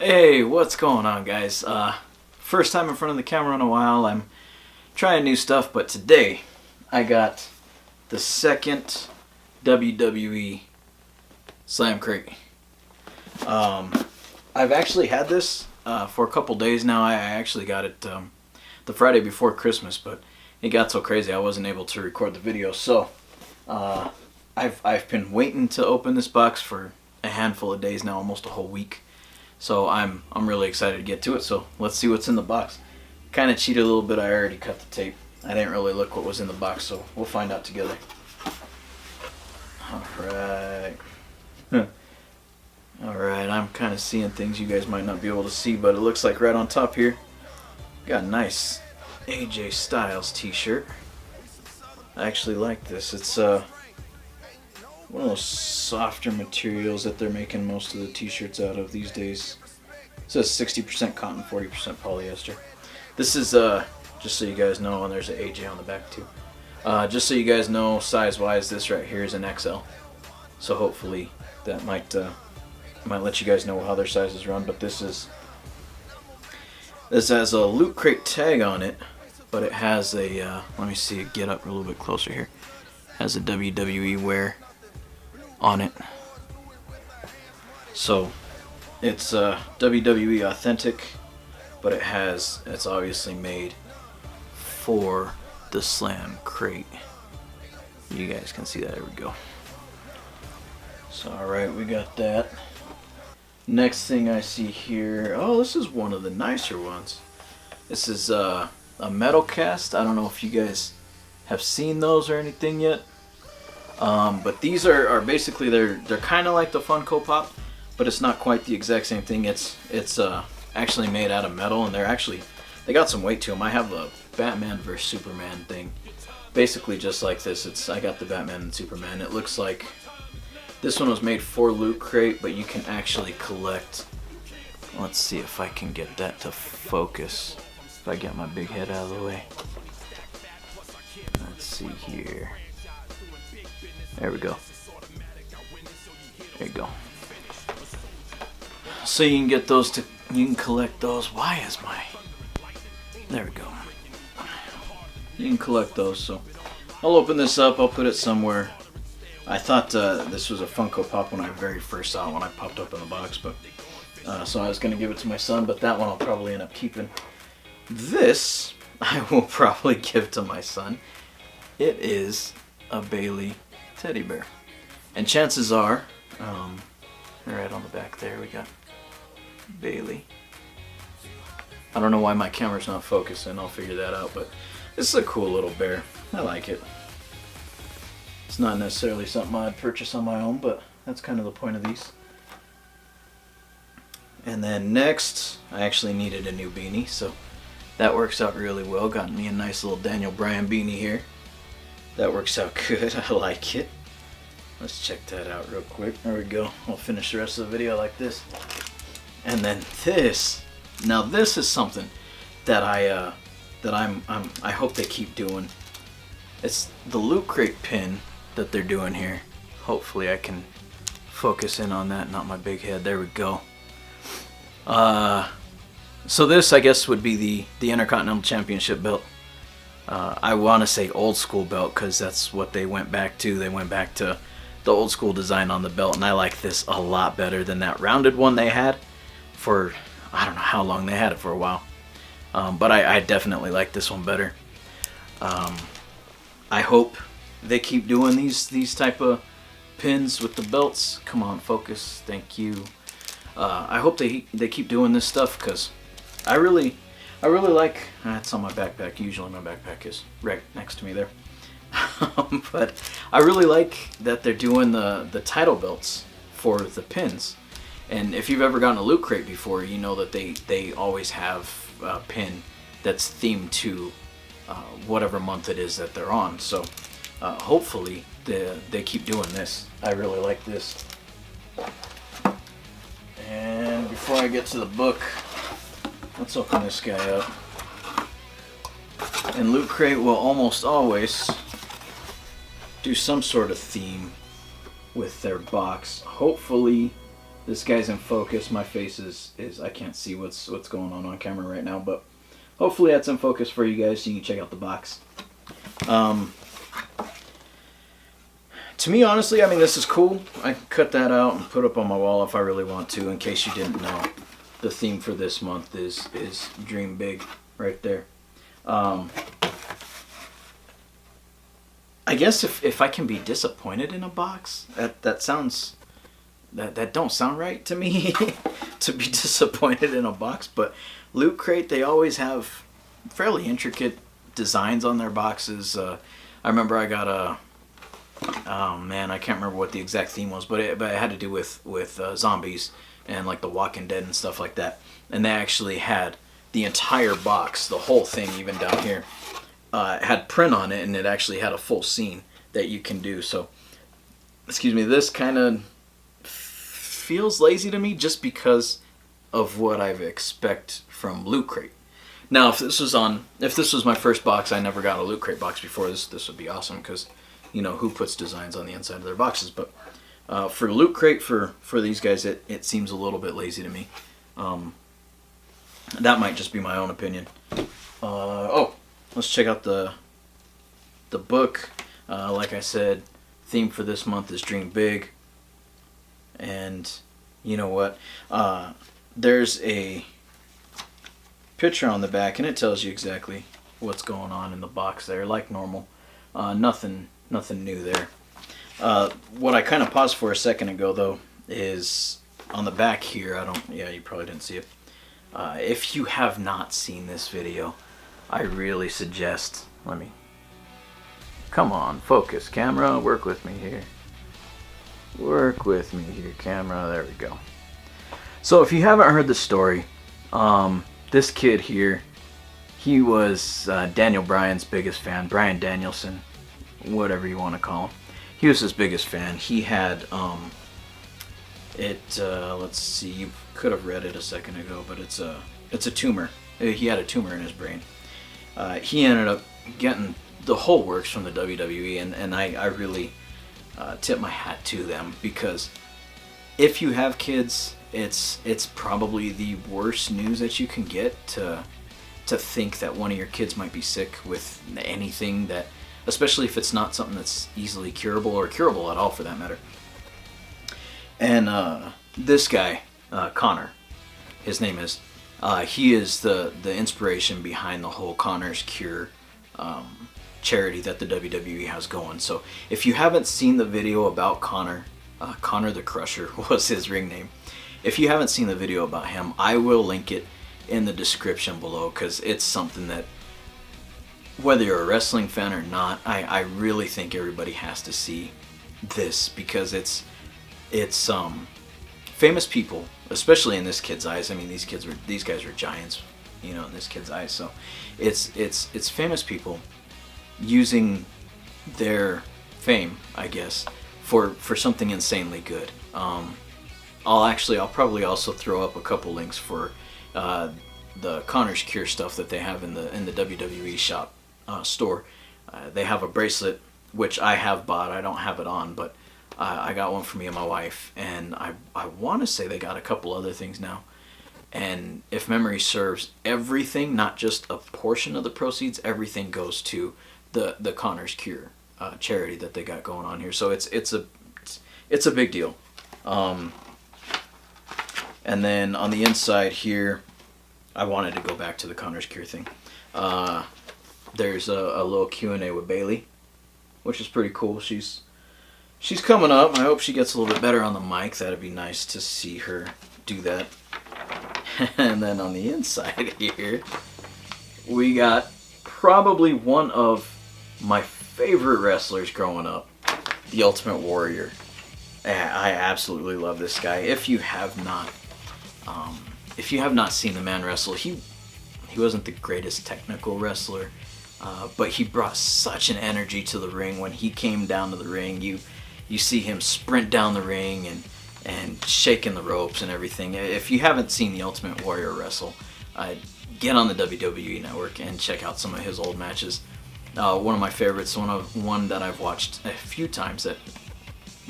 Hey, what's going on, guys? First time in front of the camera in a while. I'm trying new stuff, but today I got the second WWE Slam Crate. I've actually had this for a couple days now. I actually got it the Friday before Christmas, but it got so crazy I wasn't able to record the video. So I've been waiting to open this box for a handful of days now, almost a whole week. So I'm really excited to get to it. So let's see what's in the box. Kind of cheated a little bit. I already cut the tape. I didn't really look what was in the box, so we'll find out together. Alright. Alright, I'm kind of seeing things you guys might not be able to see, but it looks like right on top here, got a nice AJ Styles t-shirt. I actually like this. It's one of those softer materials that they're making most of the t-shirts out of these days. It says 60% cotton, 40% polyester. This is, just so you guys know, and there's an AJ on the back too. Just so you guys know, size-wise, this right here is an XL. So hopefully that might let you guys know how their sizes run. But this has a Loot Crate tag on it, but it has a, let me see it get up a little bit closer here. Has a WWE wear on it. So it's WWE authentic, but it's obviously made for the Slam Crate. You guys can see that. There we go. So alright, we got that. Next thing I see here, oh, this is one of the nicer ones. This is a metal cast. I don't know if you guys have seen those or anything yet. But these are basically, they're kind of like the Funko Pop, but it's not quite the exact same thing. It's actually made out of metal, and they got some weight to them. I have a Batman vs Superman thing, basically just like this. I got the Batman and Superman. It looks like this one was made for Loot Crate, but you can actually collect. Let's see if I can get that to focus. If I get my big head out of the way. Let's see here. There we go. There you go. So you can get those you can collect those. Why is my... There we go. You can collect those, so I'll open this up, I'll put it somewhere. I thought this was a Funko Pop when I very first saw it, when I popped open the box, but so I was going to give it to my son, but that one I'll probably end up keeping. This I will probably give to my son. It is a Bailey teddy bear, and chances are, right on the back there we got Bailey. I don't know why my camera's not focusing. I'll figure that out, but this is a cool little bear. I like it. It's not necessarily something I'd purchase on my own, but that's kind of the point of these. And then next, I actually needed a new beanie, so that works out really well. Got me a nice little Daniel Bryan beanie here. That works out good. I like it. Let's check that out real quick. There we go. I'll finish the rest of the video like this. And then this. Now this is something that I hope they keep doing. It's the Loot Crate pin that they're doing here. Hopefully I can focus in on that, not my big head. There we go. So this, I guess, would be the Intercontinental Championship belt. I want to say old school belt because that's what they went back to. They went back to the old school design on the belt, and I like this a lot better than that rounded one they had for, I don't know how long. They had it for a while, but I definitely like this one better. I hope they keep doing these type of pins with the belts. Come on, focus. Thank you. I hope they keep doing this stuff because I really like. It's on my backpack. Usually my backpack is right next to me there. But I really like that they're doing the title belts for the pins. And if you've ever gotten a Loot Crate before, you know that they always have a pin that's themed to whatever month it is that they're on. So hopefully they keep doing this. I really like this. And before I get to the book, let's open this guy up. And Loot Crate will almost always do some sort of theme with their box. Hopefully This guy's in focus. My face is I can't see what's going on camera right now, but hopefully that's in focus for you guys so you can check out the box. To me, honestly, I mean, this is cool. I can cut that out and put up on my wall if I really want to. In case you didn't know, the theme for this month is Dream Big, right there. I guess if I can be disappointed in a box, that don't sound right to me to be disappointed in a box. But Loot Crate, they always have fairly intricate designs on their boxes. I remember I got a, oh man, I can't remember what the exact theme was, but it had to do with zombies and like The Walking Dead and stuff like that. And they actually had the entire box, the whole thing, even down here, had print on it, and it actually had a full scene that you can do. So, excuse me, this kind of feels lazy to me just because of what I expect from Loot Crate. Now, if this was my first box, I never got a Loot Crate box before, this would be awesome, because, you know, who puts designs on the inside of their boxes? But for Loot Crate, for these guys, it seems a little bit lazy to me. That might just be my own opinion. Let's check out the book. Like I said, theme for this month is Dream Big. And you know what? There's a picture on the back, and it tells you exactly what's going on in the box there, like normal. Nothing new there. What I kind of paused for a second ago, though, is on the back here. You probably didn't see it. If you have not seen this video, I really suggest, come on, focus, camera, work with me here. Work with me here, camera, there we go. So if you haven't heard the story, this kid here, he was Daniel Bryan's biggest fan, Bryan Danielson, whatever you want to call him. He was his biggest fan. He had, let's see, you could have read it a second ago, but it's a tumor. He had a tumor in his brain. He ended up getting the whole works from the WWE, and I really tip my hat to them, because if you have kids, it's probably the worst news that you can get, to think that one of your kids might be sick with anything, that, especially if it's not something that's easily curable, or curable at all for that matter. And this guy, Connor, his name is, he is the inspiration behind the whole Connor's Cure charity that the WWE has going. So if you haven't seen the video about Connor, Connor the Crusher was his ring name. If you haven't seen the video about him, I will link it in the description below, because it's something that, whether you're a wrestling fan or not, I really think everybody has to see this, because it's famous people, especially in this kid's eyes. I mean, these guys were giants, you know, in this kid's eyes. So it's famous people using their fame, I guess, for something insanely good. I'll probably also throw up a couple links for the Connor's Cure stuff that they have in the WWE shop store. They have a bracelet, which I have bought. I don't have it on, but I got one for me and my wife, and I want to say they got a couple other things now. And if memory serves, everything, not just a portion of the proceeds, everything goes to the Connor's Cure charity that they got going on here. So it's a big deal. And then on the inside here, I wanted to go back to the Connor's Cure thing. There's a little Q&A with Bailey, which is pretty cool. She's coming up. I hope she gets a little bit better on the mic. That'd be nice to see her do that. And then on the inside here, we got probably one of my favorite wrestlers growing up, the Ultimate Warrior. I absolutely love this guy. If you have not seen the man wrestle, he wasn't the greatest technical wrestler, but he brought such an energy to the ring. When he came down to the ring, you see him sprint down the ring and shaking the ropes and everything. If you haven't seen the Ultimate Warrior wrestle, get on the WWE Network and check out some of his old matches. One of my favorites, one that I've watched a few times, that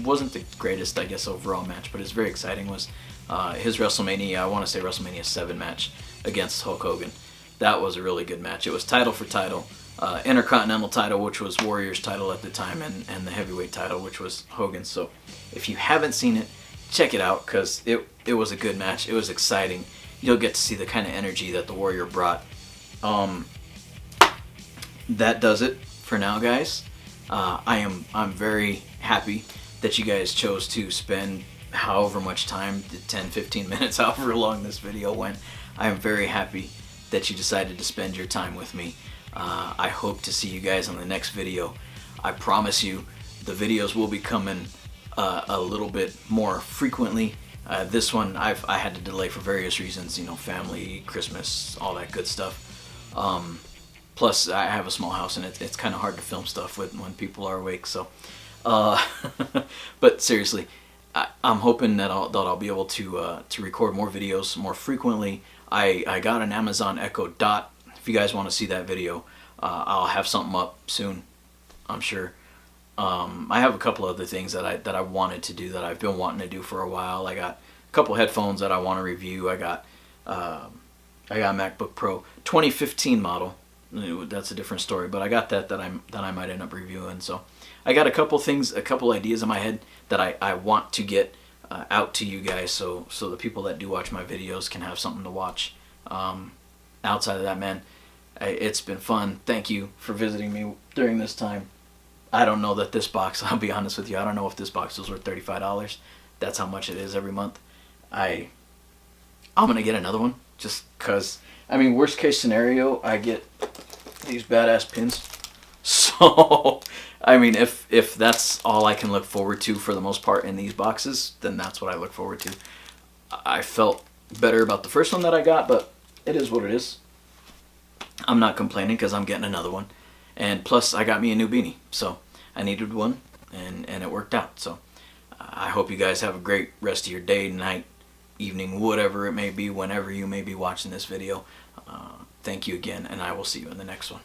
wasn't the greatest, I guess, overall match, but it's very exciting, was his WrestleMania, I want to say WrestleMania 7 match against Hulk Hogan. That was a really good match. It was title for title, Intercontinental title, which was Warrior's title at the time, and the heavyweight title, which was Hogan's. So if you haven't seen it, check it out, because it was a good match. It was exciting. You'll get to see the kind of energy that the Warrior brought. That does it for now, guys. I'm very happy that you guys chose to spend however much time, 10, 15 minutes, however long this video went. I am very happy that you decided to spend your time with me. I hope to see you guys on the next video. I promise you the videos will be coming a little bit more frequently. This one I had to delay for various reasons, you know, family, Christmas, all that good stuff. Plus I have a small house, and it's kind of hard to film stuff when people are awake. So, but seriously, I'm hoping that I'll be able to record more videos more frequently. I got an Amazon Echo Dot. If you guys want to see that video, I'll have something up soon, I'm sure. I have a couple other things that I wanted to do, that I've been wanting to do for a while. I got a couple headphones that I want to review. I got a MacBook Pro 2015 model. That's a different story, but I got that I might end up reviewing. So I got a couple things, a couple ideas in my head that I want to get out to you guys, so the people that do watch my videos can have something to watch. Outside of that, man, it's been fun. Thank you for visiting me during this time. I don't know that this box, I'll be honest with you, I don't know if this box was worth $35. That's how much it is every month. I'm gonna get another one, just cause, I mean, worst case scenario, I get these badass pins. So, I mean, if that's all I can look forward to for the most part in these boxes, then that's what I look forward to. I felt better about the first one that I got, but it is what it is. I'm not complaining, because I'm getting another one. And plus, I got me a new beanie, so I needed one, and it worked out. So I hope you guys have a great rest of your day, night, evening, whatever it may be, whenever you may be watching this video. Thank you again, and I will see you in the next one.